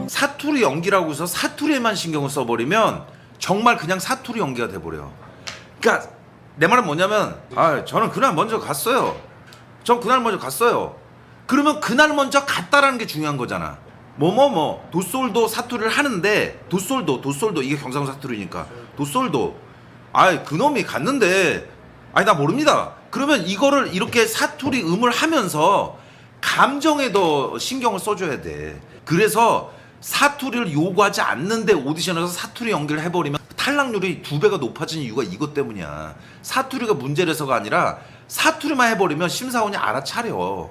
사투리 연기라고 해서 사투리에만 신경을 써버리면 정말 그냥 사투리 연기가 돼버려. 그러니까 내 말은 뭐냐면 저는 그날 먼저 갔어요. 전 그날 먼저 갔어요. 그러면 그날 먼저 갔다라는 게 중요한 거잖아. 도솔도 사투리를 하는데 도솔도 이게 경상도 사투리니까 도솔도 그놈이 갔는데 나 모릅니다. 그러면 이거를 이렇게 사투리 음을 하면서 감정에 더 신경을 써줘야 돼. 그래서 사투리를 요구하지 않는데 오디션에서 사투리 연기를 해버리면 탈락률이 2배가 높아지는 이유가 이것 때문이야. 사투리가 문제라서가 아니라 사투리만 해버리면 심사원이 알아차려.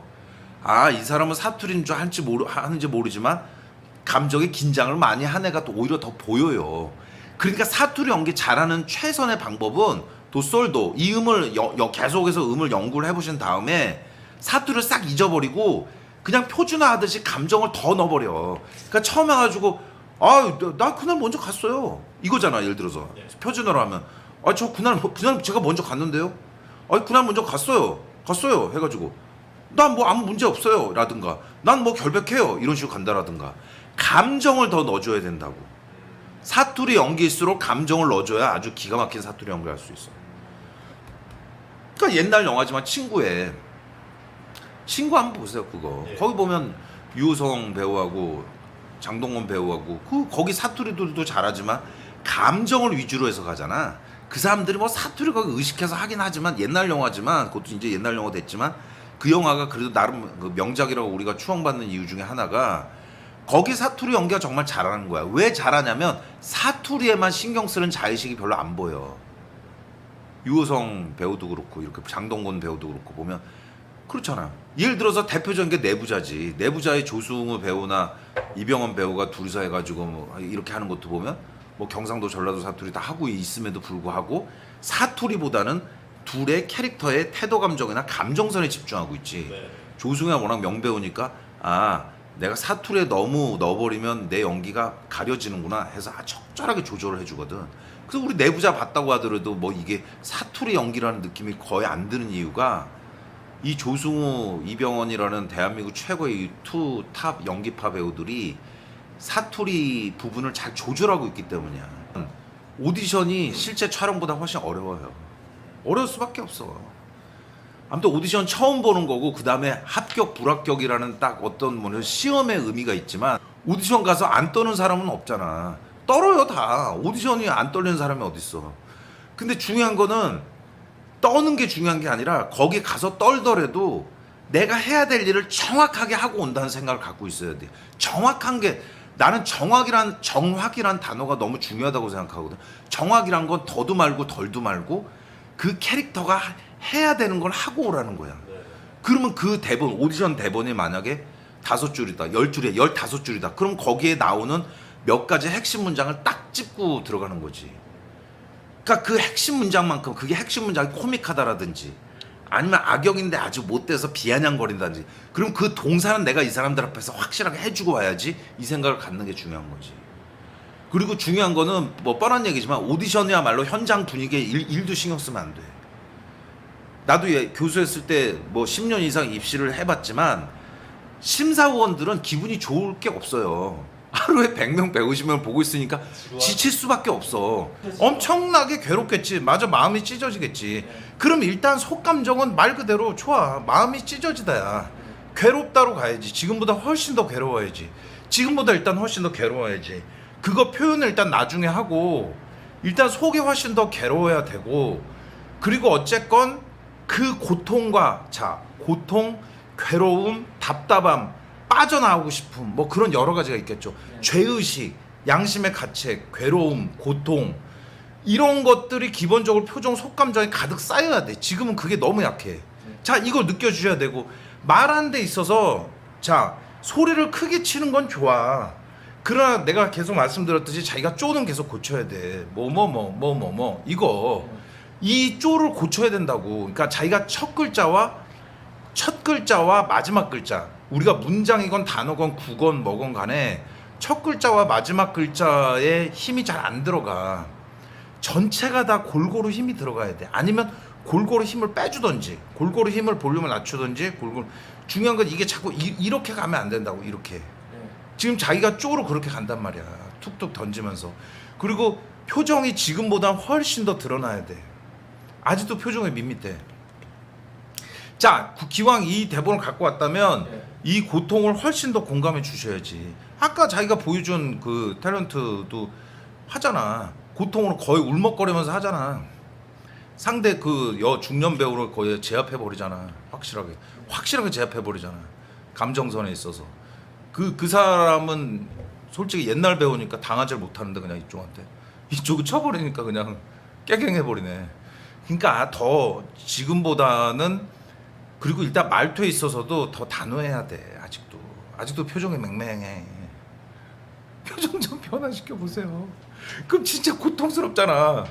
이 사람은 사투리인 줄 하는지 모르지만 감정의 긴장을 많이 한 애가 또 오히려 더 보여요. 그러니까 사투리 연기 잘하는 최선의 방법은 도솔도 이 음을 계속해서 음을 연구를 해보신 다음에 사투리를 싹 잊어버리고 그냥 표준화하듯이 감정을 더 넣어버려. 그러니까 처음 해가지고 나 그날 먼저 갔어요 이거잖아. 예를 들어서 표준어로 하면 저 그날 제가 먼저 갔는데요. 그날 먼저 갔어요 해가지고 난 뭐 아무 문제 없어요 라든가 난 뭐 결백해요 이런 식으로 간다라든가 감정을 더 넣어줘야 된다고. 사투리 연기일수록 감정을 넣어줘야 아주 기가 막힌 사투리 연기를 할 수 있어. 그러니까 옛날 영화지만 친구 한번 보세요. 그거 거기 보면 유호성 배우하고 장동건 배우하고 거기 사투리들도 잘하지만 감정을 위주로 해서 가잖아. 그 사람들이 뭐 사투리 거기 의식해서 하긴 하지만 옛날 영화지만 그것도 이제 옛날 영화 됐지만 그 영화가 그래도 나름 그 명작이라고 우리가 추앙받는 이유 중에 하나가 거기 사투리 연기가 정말 잘하는 거야. 왜 잘하냐면 사투리에만 신경 쓰는 자의식이 별로 안 보여. 유호성 배우도 그렇고 이렇게 장동건 배우도 그렇고 보면 그렇잖아. 예를 들어서 대표적인 게 내부자지. 내부자의 조승우 배우나 이병헌 배우가 둘이서 해가지고 뭐 이렇게 하는 것도 보면 뭐 경상도 전라도 사투리 다 하고 있음에도 불구하고 사투리보다는 둘의 캐릭터의 태도 감정이나 감정선에 집중하고 있지. 조승우가 워낙 명배우니까 내가 사투리에 너무 넣어버리면 내 연기가 가려지는구나 해서 적절하게 조절을 해주거든. 그래서 우리 내부자 봤다고 하더라도 뭐 이게 사투리 연기라는 느낌이 거의 안 드는 이유가 이 조승우, 이병헌이라는 대한민국 최고의 투 탑 연기파 배우들이 사투리 부분을 잘 조절하고 있기 때문이야. 오디션이 실제 촬영보다 훨씬 어려워요. 어려울 수밖에 없어. 아무튼 오디션 처음 보는 거고 그 다음에 합격, 불합격이라는 딱 어떤 뭐 시험의 의미가 있지만 오디션 가서 안 떠는 사람은 없잖아. 떨어요 다. 오디션이 안 떨리는 사람이 어딨어. 근데 중요한 거는 떠는 게 중요한 게 아니라 거기 가서 떨더라도 내가 해야 될 일을 정확하게 하고 온다는 생각을 갖고 있어야 돼. 정확한 게 나는 정확이란 단어가 너무 중요하다고 생각하거든. 정확이란 건 더도 말고 덜도 말고 그 캐릭터가 해야 되는 걸 하고 오라는 거야. 그러면 그 대본, 오디션 대본이 만약에 5줄이다, 10줄이야, 15줄이다. 그럼 거기에 나오는 몇 가지 핵심 문장을 딱 짚고 들어가는 거지. 그러니까 그 핵심 문장만큼 그게 핵심 문장이 코믹하다라든지 아니면 악역인데 아주 못돼서 비아냥거린다든지 그럼 그 동사는 내가 이 사람들 앞에서 확실하게 해주고 와야지 이 생각을 갖는 게 중요한 거지. 그리고 중요한 거는 뭐 뻔한 얘기지만 오디션이야말로 현장 분위기에 일도 신경 쓰면 안 돼. 나도 교수했을 때 뭐 10년 이상 입시를 해봤지만 심사위원들은 기분이 좋을 게 없어요. 하루에 100명, 150명 보고 있으니까 지칠 수밖에 없어. 엄청나게 괴롭겠지. 맞아, 마음이 찢어지겠지. 그럼 일단 속감정은 말 그대로 좋아. 마음이 찢어지다야. 괴롭다로 가야지. 지금보다 훨씬 더 괴로워야지. 지금보다 일단 훨씬 더 괴로워야지. 그거 표현을 일단 나중에 하고 일단 속이 훨씬 더 괴로워야 되고 그리고 어쨌건 그 고통과 고통, 괴로움, 답답함 빠져나오고 싶음 뭐 그런 여러 가지가 있겠죠. 죄의식, 양심의 가책, 괴로움, 고통 이런 것들이 기본적으로 표정 속감정이 가득 쌓여야 돼. 지금은 그게 너무 약해. 이걸 느껴주셔야 되고 말하는 데 있어서 소리를 크게 치는 건 좋아. 그러나 내가 계속 말씀드렸듯이 자기가 쪼는 계속 고쳐야 돼. 이거 이 쪼를 고쳐야 된다고. 그러니까 자기가 첫 글자와 마지막 글자 우리가 문장이건 단어건 구건 뭐건 간에 첫 글자와 마지막 글자에 힘이 잘 안 들어가. 전체가 다 골고루 힘이 들어가야 돼. 아니면 골고루 힘을 빼주던지 골고루 힘을 볼륨을 낮추던지 골고루 중요한 건 이게 자꾸 이렇게 가면 안 된다고 이렇게 지금 자기가 쪼로 그렇게 간단 말이야 툭툭 던지면서 그리고 표정이 지금보다 훨씬 더 드러나야 돼 아직도 표정이 밋밋해 자 기왕 이 대본을 갖고 왔다면 이 고통을 훨씬 더 공감해 주셔야지 아까 자기가 보여준 그 탤런트도 하잖아 고통으로 거의 울먹거리면서 하잖아 상대 그 중년 배우를 거의 제압해 버리잖아 확실하게 제압해 버리잖아 감정선에 있어서 그 사람은 솔직히 옛날 배우니까 당하질 못하는데 그냥 이쪽은 쳐버리니까 그냥 깨갱해 버리네 그러니까 더 지금보다는 그리고 일단 말투에 있어서도 더 단호해야 돼 아직도 표정이 맹맹해 표정 좀 변화시켜 보세요 그럼 진짜 고통스럽잖아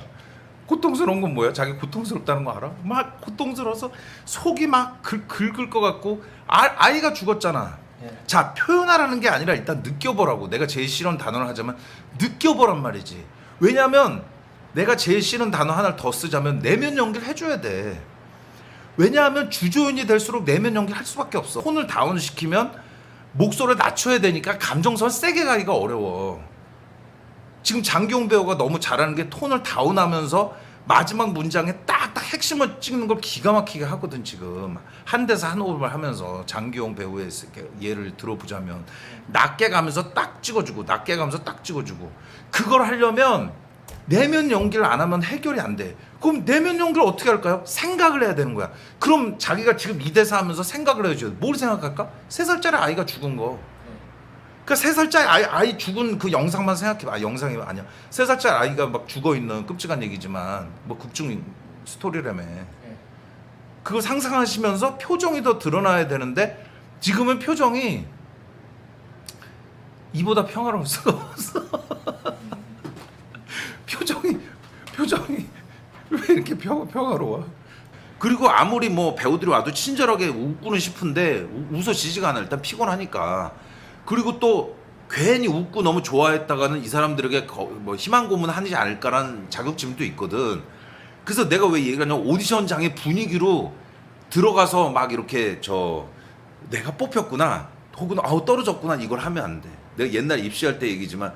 고통스러운 건 뭐야? 자기 고통스럽다는 거 알아? 막 고통스러워서 속이 막 긁을 것 같고 아이가 죽었잖아 자 표현하라는 게 아니라 일단 느껴보라고 내가 제일 싫은 단어를 하자면 느껴보란 말이지 왜냐면 내가 제일 싫은 단어 하나를 더 쓰자면 내면 연기를 해줘야 돼 왜냐하면 주조연이 될수록 내면 연기를 할 수밖에 없어 톤을 다운시키면 목소리를 낮춰야 되니까 감정선 세게 가기가 어려워 지금 장기용 배우가 너무 잘하는 게 톤을 다운하면서 마지막 문장에 딱딱 핵심을 찍는 걸 기가 막히게 하거든 지금 한 대사 한 호흡을 하면서 장기용 배우의 예를 들어보자면 낮게 가면서 딱 찍어주고 낮게 가면서 딱 찍어주고 그걸 하려면 내면 연기를 안 하면 해결이 안 돼 그럼 내면 연기를 어떻게 할까요? 생각을 해야 되는 거야 그럼 자기가 지금 이 대사 하면서 생각을 해야죠 뭘 생각할까? 3살짜리 아이가 죽은 거 그러니까 3살짜리 아이 죽은 그 영상만 생각해봐 영상이 아니야 3살짜리 아이가 막 죽어있는 끔찍한 얘기지만 뭐 극중 스토리라며 그거 상상하시면서 표정이 더 드러나야 되는데 지금은 표정이 이보다 평화로울 수가 없어 표정이 왜 이렇게 평화로워 그리고 아무리 뭐 배우들이 와도 친절하게 웃고는 싶은데 웃어지지가 않아 일단 피곤하니까 그리고 또 괜히 웃고 너무 좋아했다가는 이 사람들에게 뭐 희망 고문하지 않을까라는 자격증도 있거든 그래서 내가 왜 얘기하냐면 오디션장의 분위기로 들어가서 막 이렇게 내가 뽑혔구나 혹은 떨어졌구나 이걸 하면 안 돼 내가 옛날 입시할 때 얘기지만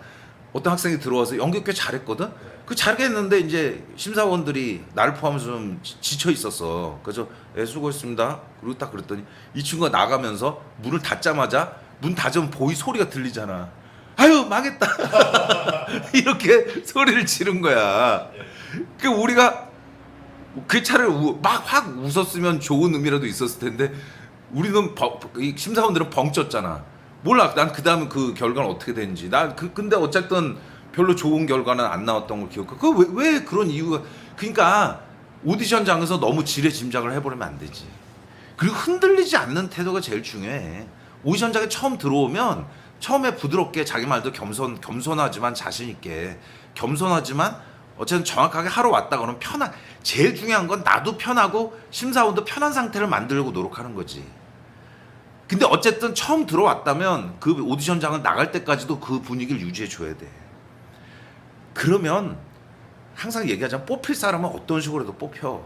어떤 학생이 들어와서 연기 꽤 잘했거든 그 잘했는데 이제 심사원들이 나를 포함해서 좀 지쳐 있었어 그래서 수고했습니다 그리고 딱 그랬더니 이 친구가 나가면서 문을 닫자마자 문 닫으면 보이 소리가 들리잖아 아유 망했다 이렇게 소리를 지른 거야 그 우리가 그 차를 막 확 웃었으면 좋은 의미라도 있었을 텐데 우리는 심사원들은 벙쪘잖아 몰라 난 그 다음에 그 결과는 어떻게 됐는지 난 근데 어쨌든 별로 좋은 결과는 안 나왔던 걸 기억해 왜 그런 이유가 그러니까 오디션장에서 너무 지레 짐작을 해버리면 안 되지 그리고 흔들리지 않는 태도가 제일 중요해 오디션장에 처음 들어오면 처음에 부드럽게 자기 말도 겸손하지만 자신 있게 겸손하지만 어쨌든 정확하게 하러 왔다 그러면 제일 중요한 건 나도 편하고 심사원도 편한 상태를 만들려고 노력하는 거지 근데 어쨌든 처음 들어왔다면 그 오디션장을 나갈 때까지도 그 분위기를 유지해 줘야 돼 그러면 항상 얘기하자면 뽑힐 사람은 어떤 식으로도 뽑혀